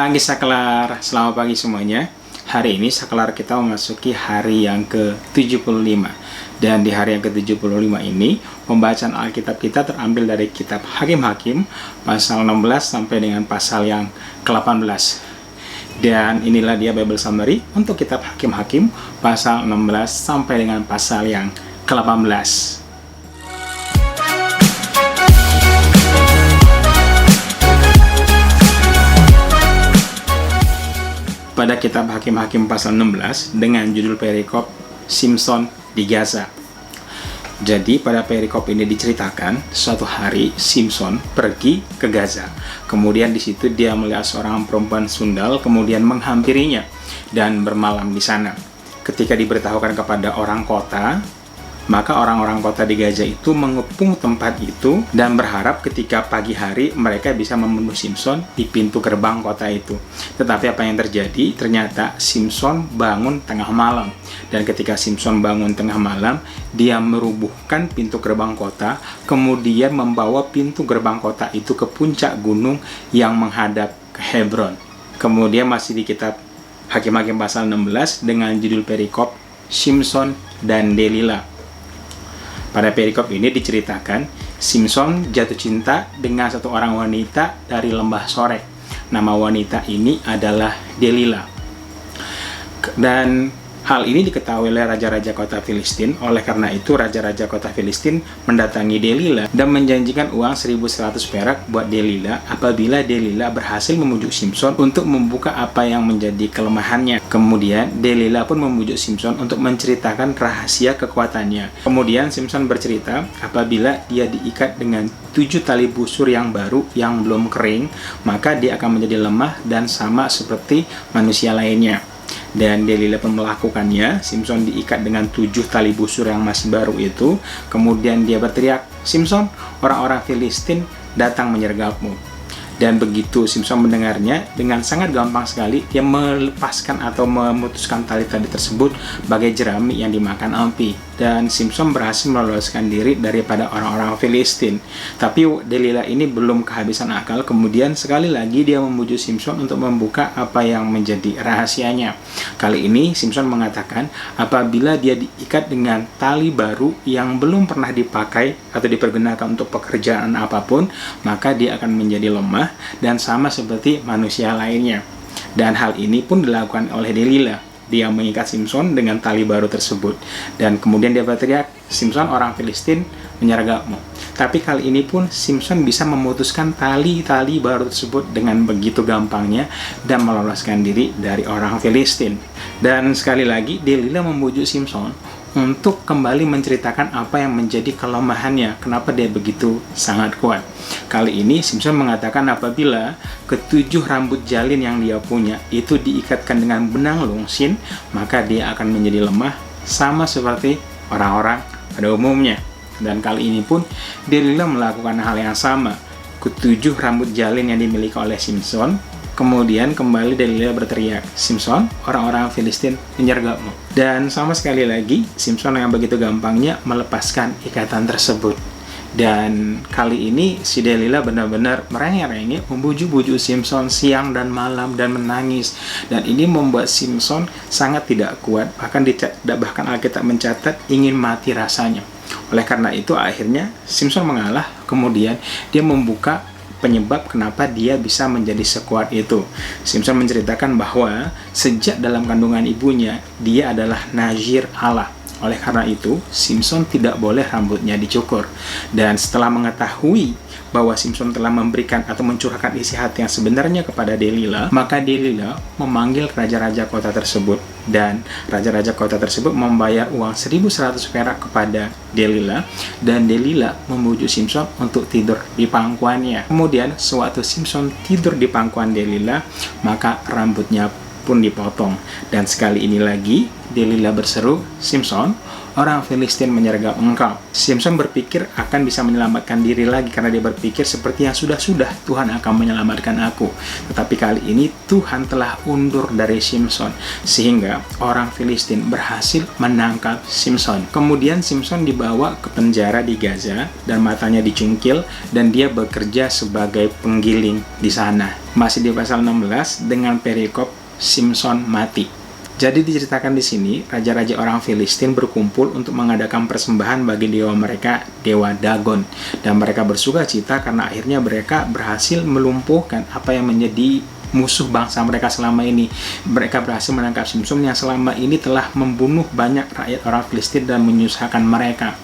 Pagi Saklar, selamat pagi semuanya. Hari ini Saklar kita memasuki hari yang ke-75. Dan di hari yang ke-75 ini, pembacaan Alkitab kita terambil dari kitab Hakim-Hakim, pasal 16 sampai dengan pasal yang ke-18. Dan inilah dia Bible Summary untuk kitab Hakim-Hakim, pasal 16 sampai dengan pasal yang ke-18. Pada kitab Hakim-Hakim pasal 16 dengan judul perikop Simson di Gaza. Jadi pada perikop ini diceritakan suatu hari Simson pergi ke Gaza. Kemudian di situ dia melihat seorang perempuan sundal kemudian menghampirinya dan bermalam di sana. Ketika diberitahukan kepada orang kota, maka orang-orang kota di Gaza itu mengepung tempat itu dan berharap ketika pagi hari mereka bisa membunuh Simson di pintu gerbang kota itu. Tetapi apa yang terjadi? Ternyata Simson bangun tengah malam. Dan ketika Simson bangun tengah malam, dia merubuhkan pintu gerbang kota, kemudian membawa pintu gerbang kota itu ke puncak gunung yang menghadap ke Hebron. Kemudian masih di kitab Hakim-Hakim pasal 16 dengan judul perikop Simson dan Delila. Pada perikop ini diceritakan Simson jatuh cinta dengan satu orang wanita dari lembah Sorek. Nama wanita ini adalah Delila. Dan hal ini diketahui oleh raja-raja kota Filistin. Oleh karena itu raja-raja kota Filistin mendatangi Delila dan menjanjikan uang 1.100 perak buat Delila apabila Delila berhasil membujuk Simson untuk membuka apa yang menjadi kelemahannya. Kemudian Delila pun membujuk Simson untuk menceritakan rahasia kekuatannya. Kemudian Simson bercerita apabila dia diikat dengan 7 tali busur yang baru yang belum kering, maka dia akan menjadi lemah dan sama seperti manusia lainnya. Dan Delila pun melakukannya. Simson diikat dengan 7 tali busur yang masih baru itu. Kemudian dia berteriak, "Simson, orang-orang Filistin datang menyergapmu." Dan begitu Simson mendengarnya, dengan sangat gampang sekali dia melepaskan atau memutuskan tali-tali tersebut bagai jerami yang dimakan api. Dan Simson berhasil meloloskan diri daripada orang-orang Filistin. Tapi Delila ini belum kehabisan akal. Kemudian sekali lagi dia membujuk Simson untuk membuka apa yang menjadi rahasianya. Kali ini Simson mengatakan apabila dia diikat dengan tali baru yang belum pernah dipakai atau dipergunakan untuk pekerjaan apapun, maka dia akan menjadi lemah dan sama seperti manusia lainnya. Dan hal ini pun dilakukan oleh Delila. Dia mengikat Simson dengan tali baru tersebut. Dan kemudian dia berteriak, "Simson, orang Filistin menyergapmu." Tapi kali ini pun Simson bisa memutuskan tali-tali baru tersebut dengan begitu gampangnya dan meloloskan diri dari orang Filistin. Dan sekali lagi Delila membujuk Simson untuk kembali menceritakan apa yang menjadi kelemahannya, kenapa dia begitu sangat kuat. Kali ini Simson mengatakan apabila ketujuh rambut jalin yang dia punya itu diikatkan dengan benang lungsin, maka dia akan menjadi lemah sama seperti orang-orang pada umumnya. Dan kali ini pun Delila melakukan hal yang sama. Ketujuh rambut jalin yang dimiliki oleh Simson, kemudian kembali Delila berteriak, "Simson, orang-orang Filistin menyergapmu." Dan sama sekali lagi, Simson yang begitu gampangnya melepaskan ikatan tersebut. Dan kali ini si Delila benar-benar merengek-rengek membujuk-bujuk Simson siang dan malam dan menangis. Dan ini membuat Simson sangat tidak kuat, bahkan Alkitab mencatat ingin mati rasanya. Oleh karena itu akhirnya Simson mengalah, kemudian dia membuka penyebab kenapa dia bisa menjadi sekuat itu. Simson menceritakan bahwa sejak dalam kandungan ibunya, dia adalah nazir Allah. Oleh karena itu, Simson tidak boleh rambutnya dicukur. Dan setelah mengetahui bahwa Simson telah memberikan atau mencurahkan isi hati yang sebenarnya kepada Delila, maka Delila memanggil raja-raja kota tersebut. Dan raja-raja kota tersebut membayar uang 1.100 perak kepada Delila. Dan Delila membujuk Simson untuk tidur di pangkuannya. Kemudian, sewaktu Simson tidur di pangkuan Delila, maka rambutnya pun dipotong. Dan sekali ini lagi Delila berseru, "Simson, orang Filistin menyergap engkau. Simson berpikir akan bisa menyelamatkan diri lagi karena dia berpikir seperti yang sudah-sudah Tuhan akan menyelamatkan aku. Tetapi kali ini Tuhan telah undur dari Simson sehingga orang Filistin berhasil menangkap Simson. Kemudian Simson dibawa ke penjara di Gaza dan matanya dicungkil dan dia bekerja sebagai penggiling di sana. Masih di pasal 16 dengan perikop Simson mati. Jadi diceritakan di sini, raja-raja orang Filistin berkumpul untuk mengadakan persembahan bagi dewa mereka, dewa Dagon. Dan mereka bersuka cita karena akhirnya mereka berhasil melumpuhkan apa yang menjadi musuh bangsa mereka selama ini. Mereka berhasil menangkap Simson yang selama ini telah membunuh banyak rakyat orang Filistin dan menyusahkan mereka.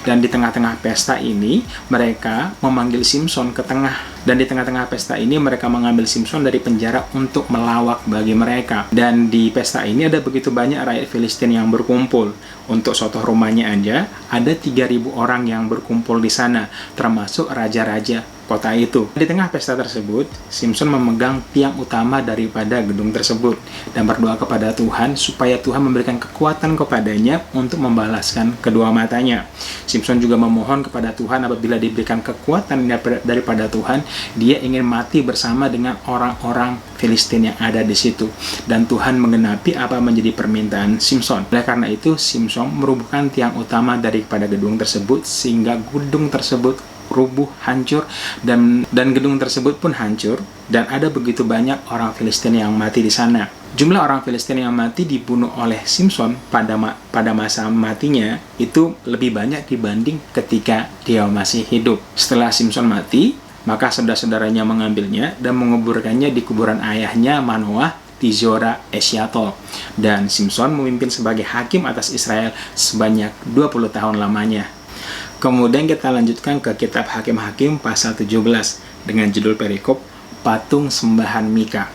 Dan di tengah-tengah pesta ini, mereka memanggil Simson ke tengah. Dan di tengah-tengah pesta ini, mereka mengambil Simson dari penjara untuk melawak bagi mereka. Dan di pesta ini ada begitu banyak rakyat Filistin yang berkumpul. Untuk sotoh rumahnya aja, ada 3.000 orang yang berkumpul di sana, termasuk raja-raja kota itu. Di tengah pesta tersebut, Simson memegang tiang utama daripada gedung tersebut dan berdoa kepada Tuhan supaya Tuhan memberikan kekuatan kepadanya untuk membalaskan kedua matanya. Simson juga memohon kepada Tuhan apabila diberikan kekuatan daripada Tuhan, dia ingin mati bersama dengan orang-orang Filistin yang ada di situ. Dan Tuhan menggenapi apa menjadi permintaan Simson. Oleh karena itu, Simson merubuhkan tiang utama daripada gedung tersebut sehingga gedung tersebut rubuh, hancur, dan gedung tersebut pun hancur, dan ada begitu banyak orang Filistin yang mati di sana. Jumlah orang Filistin yang mati dibunuh oleh Simson pada masa matinya itu lebih banyak dibanding ketika dia masih hidup. Setelah Simson mati, maka saudara-saudaranya mengambilnya dan menguburkannya di kuburan ayahnya Manoah di Zora Eshtaol. Dan Simson memimpin sebagai hakim atas Israel sebanyak 20 tahun lamanya. Kemudian kita lanjutkan ke kitab Hakim-Hakim pasal 17 dengan judul perikop Patung Sembahan Mika.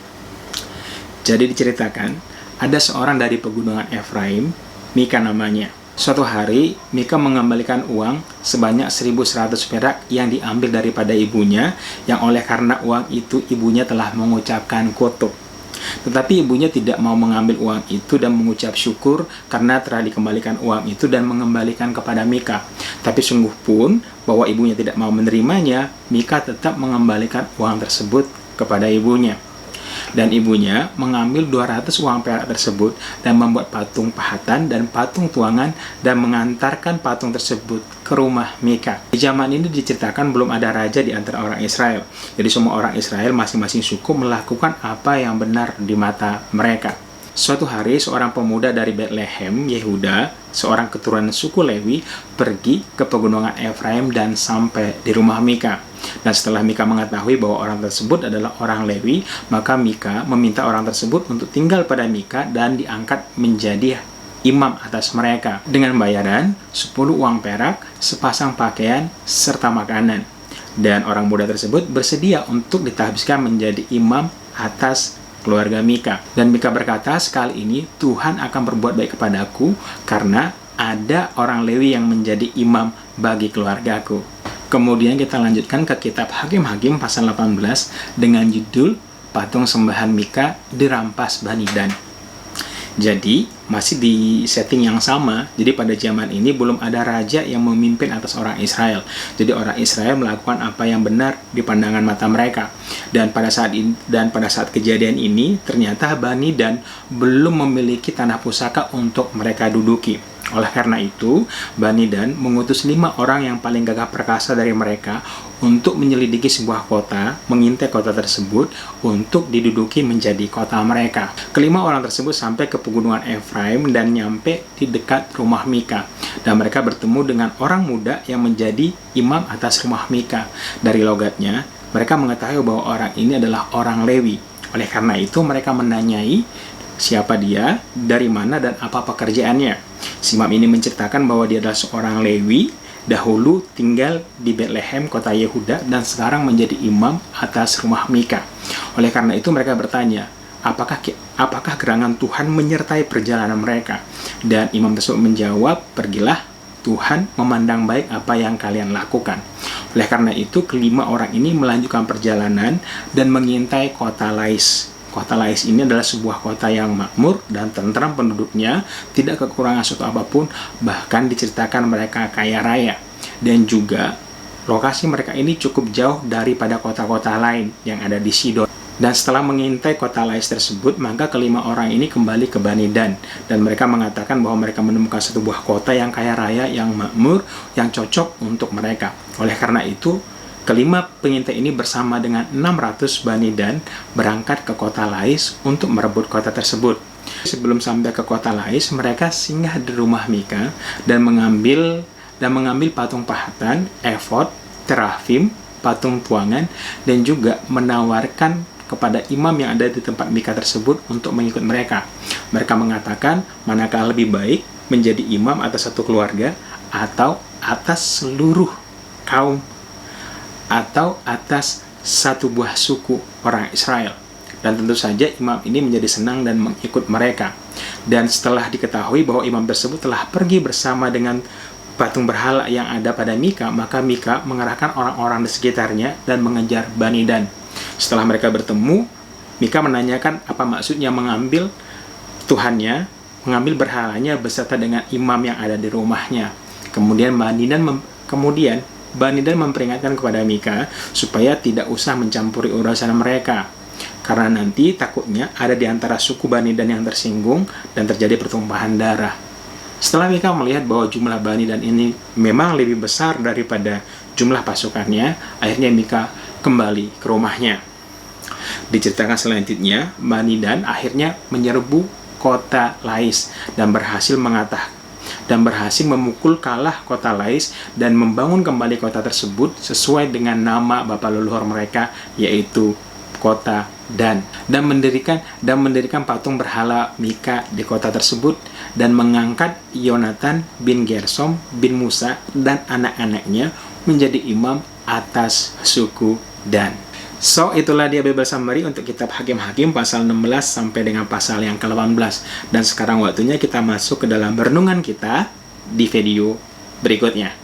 Jadi diceritakan, ada seorang dari pegunungan Efraim, Mika namanya. Suatu hari, Mika mengembalikan uang sebanyak 1.100 perak yang diambil daripada ibunya, yang oleh karena uang itu ibunya telah mengucapkan kutuk. Tetapi ibunya tidak mau mengambil uang itu dan mengucap syukur karena telah dikembalikan uang itu dan mengembalikan kepada Mika. Tapi sungguh pun bahwa ibunya tidak mau menerimanya, Mika tetap mengembalikan uang tersebut kepada ibunya. Dan ibunya mengambil 200 uang perak tersebut dan membuat patung pahatan dan patung tuangan dan mengantarkan patung tersebut ke rumah Mika. Di zaman ini diceritakan belum ada raja di antara orang Israel. Jadi semua orang Israel masing-masing suku melakukan apa yang benar di mata mereka. Suatu hari, seorang pemuda dari Bethlehem, Yehuda, seorang keturunan suku Lewi, pergi ke pegunungan Efraim dan sampai di rumah Mika. Dan setelah Mika mengetahui bahwa orang tersebut adalah orang Lewi, maka Mika meminta orang tersebut untuk tinggal pada Mika dan diangkat menjadi imam atas mereka dengan bayaran 10 uang perak, sepasang pakaian, serta makanan. Dan orang muda tersebut bersedia untuk ditahbiskan menjadi imam atas keluarga Mika. Dan Mika berkata, sekali ini Tuhan akan berbuat baik kepadaku karena ada orang Lewi yang menjadi imam bagi keluargaku. Kemudian kita lanjutkan ke kitab Hakim-Hakim pasal 18 dengan judul Patung Sembahan Mika dirampas Bani Dan. Jadi masih di setting yang sama. Jadi pada zaman ini belum ada raja yang memimpin atas orang Israel. Jadi orang Israel melakukan apa yang benar di pandangan mata mereka. Dan pada saat kejadian ini ternyata Bani Dan belum memiliki tanah pusaka untuk mereka duduki. Oleh karena itu, Bani Dan mengutus 5 orang yang paling gagah perkasa dari mereka untuk menyelidiki sebuah kota, mengintai kota tersebut untuk diduduki menjadi kota mereka. Kelima orang tersebut sampai ke pegunungan Efraim dan nyampe di dekat rumah Mika. Dan mereka bertemu dengan orang muda yang menjadi imam atas rumah Mika. Dari logatnya, mereka mengetahui bahwa orang ini adalah orang Lewi. Oleh karena itu, mereka menanyai siapa dia, dari mana, dan apa pekerjaannya. Si imam ini menceritakan bahwa dia adalah seorang Lewi, dahulu tinggal di Bethlehem, kota Yehuda, dan sekarang menjadi imam atas rumah Mika. Oleh karena itu mereka bertanya, apakah gerangan Tuhan menyertai perjalanan mereka? Dan imam tersebut menjawab, pergilah, Tuhan memandang baik apa yang kalian lakukan. Oleh karena itu, kelima orang ini melanjutkan perjalanan dan mengintai kota Lais. kota Lais ini adalah sebuah kota yang makmur dan tentram penduduknya, tidak kekurangan suatu apapun, bahkan diceritakan mereka kaya raya. Dan juga lokasi mereka ini cukup jauh daripada kota-kota lain yang ada di Sidon. Dan setelah mengintai kota Lais tersebut, maka kelima orang ini kembali ke Bani Dan. Dan mereka mengatakan bahwa mereka menemukan satu buah kota yang kaya raya, yang makmur, yang cocok untuk mereka. Oleh karena itu, kelima pengintai ini bersama dengan 600 Bani Dan berangkat ke kota Lais untuk merebut kota tersebut. Sebelum sampai ke kota Lais, mereka singgah di rumah Mika dan mengambil patung pahatan, efod, terafim, patung tuangan, dan juga menawarkan kepada imam yang ada di tempat Mika tersebut untuk mengikut mereka. Mereka mengatakan, manakah lebih baik menjadi imam atas satu keluarga, atau atas seluruh kaum, atau atas satu buah suku orang Israel. Dan tentu saja imam ini menjadi senang dan mengikut mereka. Dan setelah diketahui bahwa imam tersebut telah pergi bersama dengan patung berhala yang ada pada Mika, maka Mika mengerahkan orang-orang di sekitarnya dan mengejar Bani Dan. Setelah mereka bertemu, Mika menanyakan apa maksudnya mengambil Tuhannya, mengambil berhalanya beserta dengan imam yang ada di rumahnya. Kemudian Bani Dan memperingatkan kepada Mika supaya tidak usah mencampuri urusan mereka, karena nanti takutnya ada di antara suku Bani Dan yang tersinggung dan terjadi pertumpahan darah. Setelah Mika melihat bahwa jumlah Bani Dan ini memang lebih besar daripada jumlah pasukannya, akhirnya Mika kembali ke rumahnya. Diceritakan selanjutnya, Bani Dan akhirnya menyerbu kota Lais dan berhasil memukul kalah kota Lais dan membangun kembali kota tersebut sesuai dengan nama bapa leluhur mereka, yaitu kota Dan mendirikan patung berhala Mika di kota tersebut dan mengangkat Yonatan bin Gersom bin Musa dan anak-anaknya menjadi imam atas suku Dan. So, itulah dia Bible Summary untuk kitab Hakim-Hakim pasal 16 sampai dengan pasal yang ke-18. Dan sekarang waktunya kita masuk ke dalam renungan kita di video berikutnya.